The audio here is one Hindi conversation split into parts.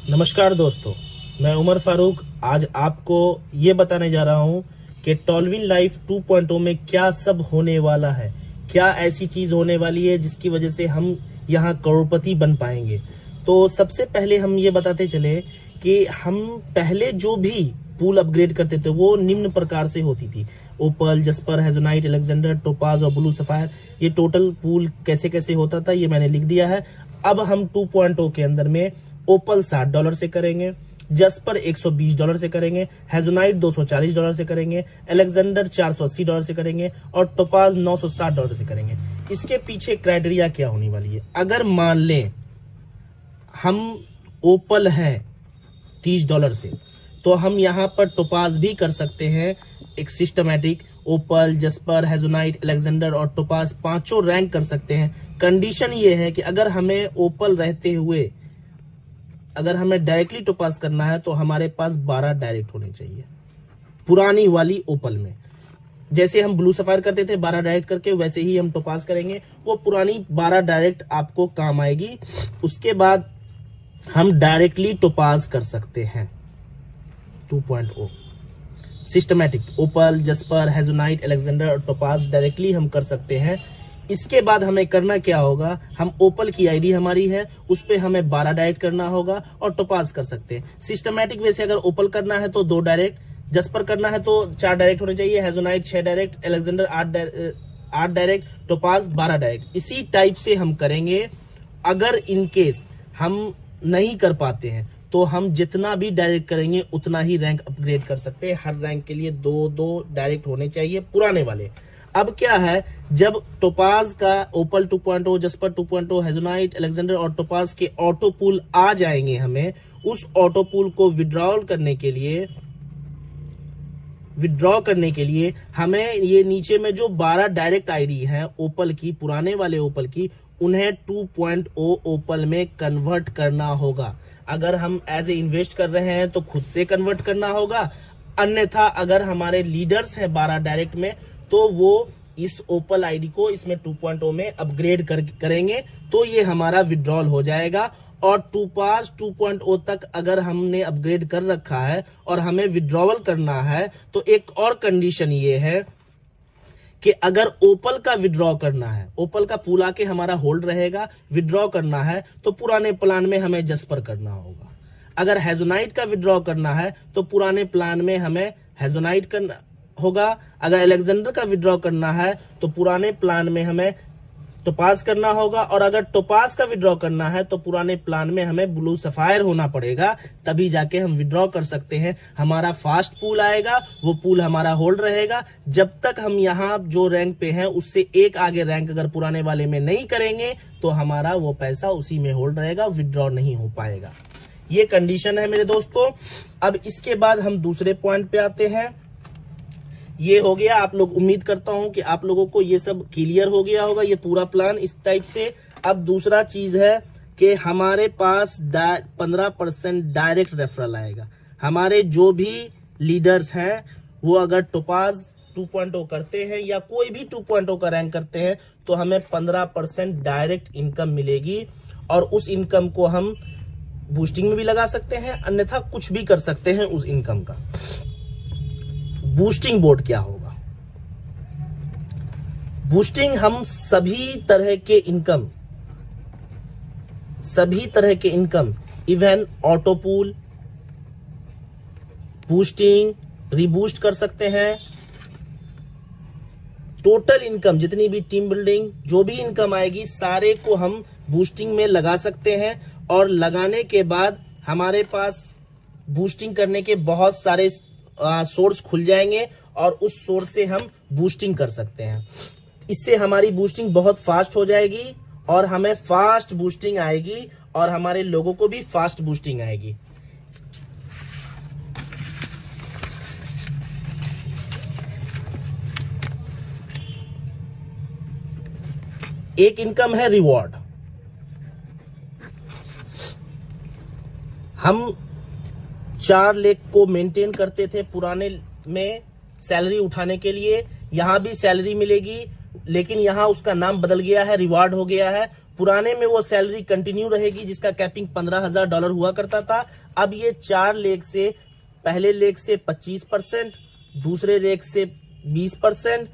नमस्कार दोस्तों, मैं उमर फारूक आज आपको ये बताने जा रहा हूँ कि टॉलविन लाइफ 2.0 में क्या सब होने वाला है। क्या ऐसी चीज होने वाली है जिसकी वजह से हम यहाँ करोड़पति बन पाएंगे। तो सबसे पहले हम ये बताते चले कि हम पहले जो भी पूल अपग्रेड करते थे वो निम्न प्रकार से होती थी। ओपल, जस्पर, हेजोनाइट, अलेक्जेंडर, टोपाज और ब्लू सफायर, ये टोटल पूल कैसे कैसे होता था ये मैंने लिख दिया है। अब हम 2.0 के अंदर में ओपल $60 से करेंगे, जस्पर $120 से करेंगे, हेजोनाइट $240 से करेंगे, अलेक्जेंडर $480 से करेंगे और टोपाज $960 से करेंगे। इसके पीछे क्राइटेरिया क्या होने वाली है? अगर मान लें हम ओपल है $30 से, तो हम यहाँ पर टोपाज भी कर सकते हैं। एक सिस्टमैटिक ओपल, जस्पर, हेजोनाइट, अलेक्जेंडर और टोपाज पांचों रैंक कर सकते हैं। कंडीशन ये है कि अगर हमें ओपल रहते हुए अगर हमें डायरेक्टली टोपाज करना है तो हमारे पास 12 डायरेक्ट होने चाहिए पुरानी वाली ओपल में। जैसे हम ब्लू सफायर करते थे 12 डायरेक्ट करके, वैसे ही हम टोपाज करेंगे। वो पुरानी 12 डायरेक्ट आपको काम आएगी। उसके बाद हम डायरेक्टली टोपाज कर सकते हैं 2.0 सिस्टमैटिक ओपल, जस्पर, हेजोनाइट, अलेक्जेंडर और टोपाज डायरेक्टली हम कर सकते हैं। इसके बाद हमें करना क्या होगा, हम ओपल की आईडी हमारी है उस पे हमें 12 डायरेक्ट करना होगा और टोपाज कर सकते हैं। सिस्टमैटिक वे से अगर ओपल करना है तो 2 डायरेक्ट, जस्पर करना है तो 4 डायरेक्ट होने चाहिए, हेजोनाइट 6 direct, Alexander 8 direct, topaz 12 direct. इसी टाइप से हम करेंगे। अगर इनकेस हम नहीं कर पाते हैं तो हम जितना भी डायरेक्ट करेंगे उतना ही रैंक अपग्रेड कर सकते हैं। हर रैंक के लिए 2-2 डायरेक्ट होने चाहिए पुराने वाले। अब क्या है, जब टोपाज का ओपल 2.0, जस्पर 2.0, हेजोनाइट, अलेक्जेंडर और टोपाज के ऑटो पूल आ जाएंगे, हमें उस ऑटो पूल को विड्रॉ करने के लिए हमें ये नीचे में जो 12 डायरेक्ट आईडी हैं ओपल की, पुराने वाले ओपल की, उन्हें 2.0 ओपल में कन्वर्ट करना होगा। अगर हम एज ए इन्वेस्ट कर रहे हैं तो खुद से कन्वर्ट करना होगा, अन्यथा अगर हमारे लीडर्स हैं 12 डायरेक्ट में तो वो इस ओपल आईडी को इसमें 2.0 में अपग्रेड करेंगे तो ये हमारा विड्रॉल हो जाएगा। और टोपाज 2.0 तक अगर हमने अपग्रेड कर रखा है और हमें विड्रॉवल करना है तो एक और कंडीशन ये है कि अगर ओपल का विड्रॉ करना है, ओपल का पूल आके हमारा होल्ड रहेगा, विड्रॉ करना है तो पुराने प्लान में हमें जस्पर करना होगा। अगर हेजोनाइट का विड्रॉ करना है तो पुराने प्लान में हमें हेजोनाइट करना होगा। अगर अलेक्जेंडर का विड्रॉ करना है तो पुराने प्लान में हमें टोपाज करना होगा। और अगर टोपाज का विड्रॉ करना है तो पुराने प्लान में हमें ब्लू सफायर होना पड़ेगा, तभी जाके हम विड्रॉ कर सकते हैं। हमारा फास्ट पूल आएगा, वो पूल हमारा होल्ड रहेगा जब तक हम यहाँ जो रैंक पे हैं उससे एक आगे रैंक अगर पुराने वाले में नहीं करेंगे तो हमारा वो पैसा उसी में होल्ड रहेगा, विड्रॉ नहीं हो पाएगा। ये कंडीशन है मेरे दोस्तों। अब इसके बाद हम दूसरे पॉइंट पे आते हैं। ये हो गया, आप लोग, उम्मीद करता हूं कि आप लोगों को ये सब क्लियर हो गया होगा, ये पूरा प्लान इस टाइप से। अब दूसरा चीज है कि हमारे पास 15% डायरेक्ट रेफरल आएगा। हमारे जो भी लीडर्स हैं वो अगर टोपाज 2.0 करते हैं या कोई भी 2.0 का रैंक करते हैं तो हमें 15% डायरेक्ट इनकम मिलेगी और उस इनकम को हम बूस्टिंग में भी लगा सकते हैं, अन्यथा कुछ भी कर सकते हैं उस इनकम का। बूस्टिंग बोर्ड क्या होगा? बूस्टिंग हम सभी तरह के income even auto pool, boosting, reboost कर सकते हैं। टोटल इनकम जितनी भी टीम बिल्डिंग जो भी इनकम आएगी सारे को हम बूस्टिंग में लगा सकते हैं। और लगाने के बाद हमारे पास बूस्टिंग करने के बहुत सारे सोर्स खुल जाएंगे और उस सोर्स से हम बूस्टिंग कर सकते हैं। इससे हमारी बूस्टिंग बहुत फास्ट हो जाएगी और हमें फास्ट बूस्टिंग आएगी और हमारे लोगों को भी फास्ट बूस्टिंग आएगी। एक इनकम है रिवॉर्ड। हम 4 लाख को मेंटेन करते थे पुराने में सैलरी उठाने के लिए, यहां भी सैलरी मिलेगी लेकिन यहां उसका नाम बदल गया है, रिवार्ड हो गया है। पुराने में वो सैलरी कंटिन्यू रहेगी जिसका कैपिंग $15,000 हुआ करता था। अब ये 4 लेग से, पहले लेग से 25%, दूसरे लेग से 20%,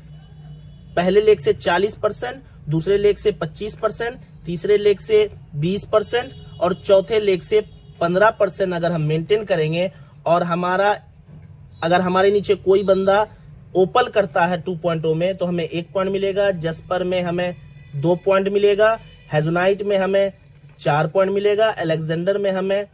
पहले लेग से 40%, दूसरे लेग से 25%, तीसरे लेग से 20% और चौथे लेग से 15% अगर हम मेंटेन करेंगे और अगर हमारे नीचे कोई बंदा ओपल करता है 2.0 में तो हमें 1 पॉइंट मिलेगा, जस्पर में हमें 2 पॉइंट मिलेगा, हेजोनाइट में हमें 4 पॉइंट मिलेगा, अलेक्जेंडर में हमें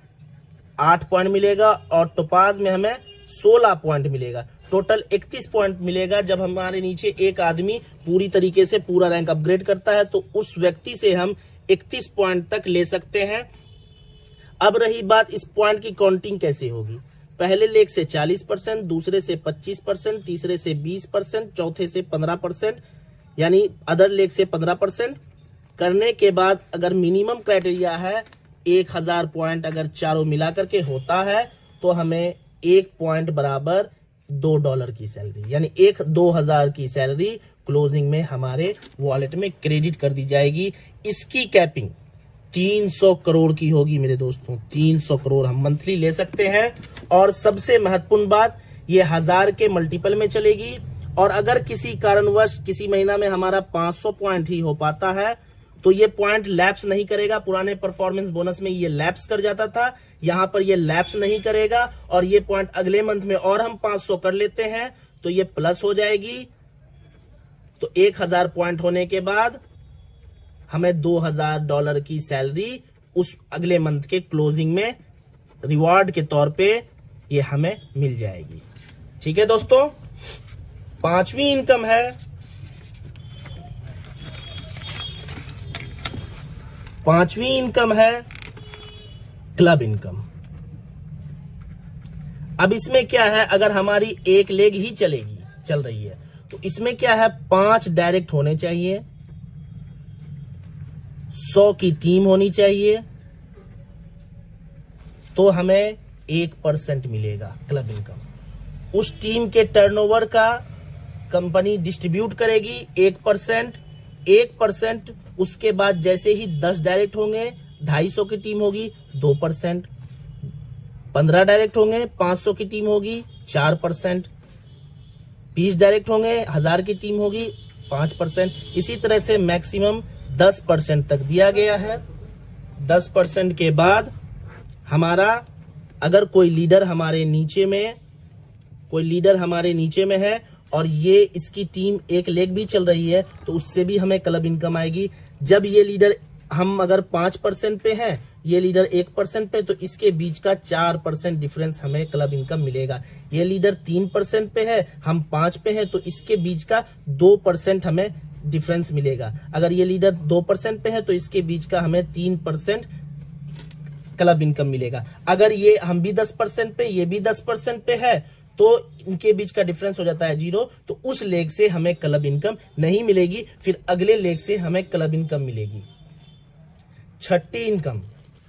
8 पॉइंट मिलेगा और टोपाज में हमें 16 पॉइंट मिलेगा। टोटल 31 पॉइंट मिलेगा। जब हमारे नीचे एक आदमी पूरी तरीके से पूरा रैंक अपग्रेड करता है तो उस व्यक्ति से हम 31 पॉइंट तक ले सकते हैं। अब रही बात इस पॉइंट की काउंटिंग कैसे होगी। पहले लेग से 40%, दूसरे से 25%, तीसरे से 20%, चौथे से 15%, यानी अदर लेग से 15% करने के बाद अगर मिनिमम क्राइटेरिया है 1000 पॉइंट अगर चारों मिला करके होता है तो हमें 1 पॉइंट बराबर $2 की सैलरी, यानी 2000 की सैलरी क्लोजिंग में हमारे वॉलेट में क्रेडिट कर दी जाएगी। इसकी कैपिंग 300 करोड़ की होगी मेरे दोस्तों, 300 करोड़ हम मंथली ले सकते हैं। और सबसे महत्वपूर्ण बात, ये 1000 के मल्टीपल में चलेगी और अगर किसी कारणवश किसी महीना में हमारा 500 पॉइंट ही हो पाता है तो ये पॉइंट लैप्स नहीं करेगा। पुराने परफॉर्मेंस बोनस में ये लैप्स कर जाता था, यहां पर ये लैप्स नहीं करेगा और ये पॉइंट अगले मंथ में और हम 500 कर लेते हैं तो ये प्लस हो जाएगी। तो 1000 पॉइंट होने के बाद हमें $2000 की सैलरी उस अगले मंथ के क्लोजिंग में रिवॉर्ड के तौर पे ये हमें मिल जाएगी। ठीक है दोस्तों, 5वीं इनकम है क्लब इनकम। अब इसमें क्या है, अगर हमारी एक लेग ही चल रही है तो इसमें क्या है, 5 डायरेक्ट होने चाहिए, 100 की टीम होनी चाहिए तो हमें 1% मिलेगा क्लब इनकम। उस टीम के टर्नओवर का कंपनी डिस्ट्रीब्यूट करेगी 1%। उसके बाद जैसे ही 10 डायरेक्ट होंगे 250 की टीम होगी 2%, 15 डायरेक्ट होंगे 500 की टीम होगी 4%, 20 डायरेक्ट होंगे 1000 की टीम होगी 5%। इसी तरह से मैक्सिमम 10% तक दिया गया है। 10% के बाद हमारा अगर कोई लीडर हमारे नीचे में है और ये इसकी टीम एक लेग भी चल रही है तो उससे भी हमें क्लब इनकम आएगी। जब ये लीडर, हम अगर 5% पे हैं, ये लीडर 1% पे, तो इसके बीच का 4% डिफरेंस हमें क्लब इनकम मिलेगा। ये लीडर 3% पे है, हम 5 पे हैं, तो इसके बीच का 2% हमें डिफरेंस मिलेगा। अगर ये लीडर 2% पे है तो इसके बीच का हमें 3% क्लब इनकम मिलेगा। अगर ये हम भी 10% पे, ये भी 10% पे है तो इनके बीच का डिफरेंस हो जाता है 0, तो उस लेग से हमें क्लब इनकम नहीं मिलेगी, फिर अगले लेग से हमें क्लब इनकम मिलेगी। 6ठी income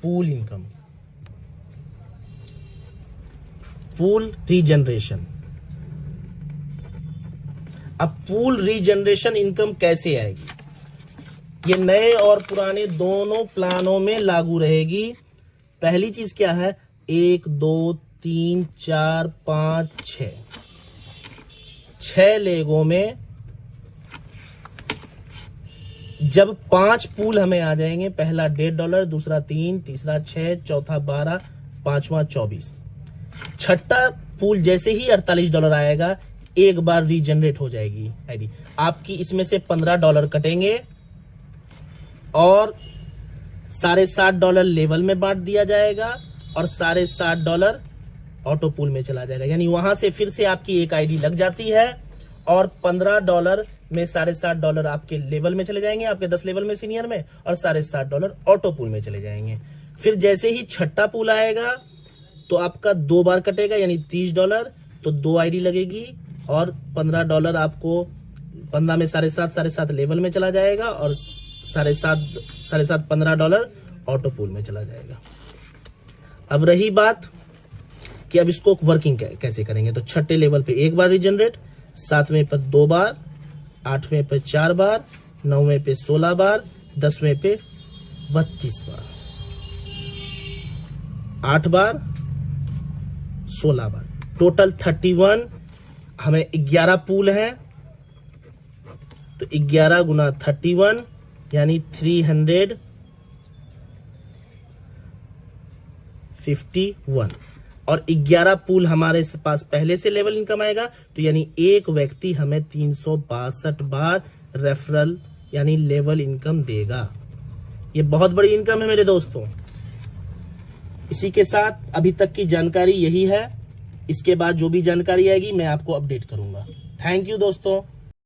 pool income, pool regeneration. अब पूल रीजनरेशन इनकम कैसे आएगी, ये नए और पुराने दोनों प्लानों में लागू रहेगी। पहली चीज क्या है, 1 2 3 4 5 6 लेगों में जब 5 पूल हमें आ जाएंगे, पहला $1.5, दूसरा 3, तीसरा 6, चौथा 12, पांचवा 24। 6ठा पूल जैसे ही $48 आएगा एक बार रीजनरेट हो जाएगी आईडी आपकी। इसमें से $15 कटेंगे और $7.5 लेवल में बांट दिया जाएगा और $7.5 ऑटो पूल में चला जाएगा। यानी वहां से फिर से आपकी एक आईडी लग जाती है और $15 में $7.5 आपके लेवल में चले जाएंगे, आपके 10 लेवल में सीनियर में, और $7.5 ऑटो पूल में चले जाएंगे। फिर जैसे ही 6ठा पूल आएगा तो आपका 2 बार कटेगा, यानी $30, तो 2 आईडी लगेगी और $15 आपको 15 में 7.5 लेवल में चला जाएगा और 7.5 $15 ऑटो पूल में चला जाएगा। अब रही बात कि अब इसको वर्किंग कैसे करेंगे, तो 6ठे लेवल पे 1 बार रीजनरेट, 7वें पर 2 बार, 8वें पे 4 बार, 9वें पे 16 बार, 10वें पे 32 बार, 8 बार, 16 बार, टोटल 31। हमें 11 पूल है तो 11 गुना 31 यानी 351 और 11 पूल हमारे पास पहले से लेवल इनकम आएगा तो यानी एक व्यक्ति हमें 362 बार रेफरल यानी लेवल इनकम देगा। ये बहुत बड़ी इनकम है मेरे दोस्तों। इसी के साथ अभी तक की जानकारी यही है। इसके बाद जो भी जानकारी आएगी मैं आपको अपडेट करूंगा। थैंक यू दोस्तों।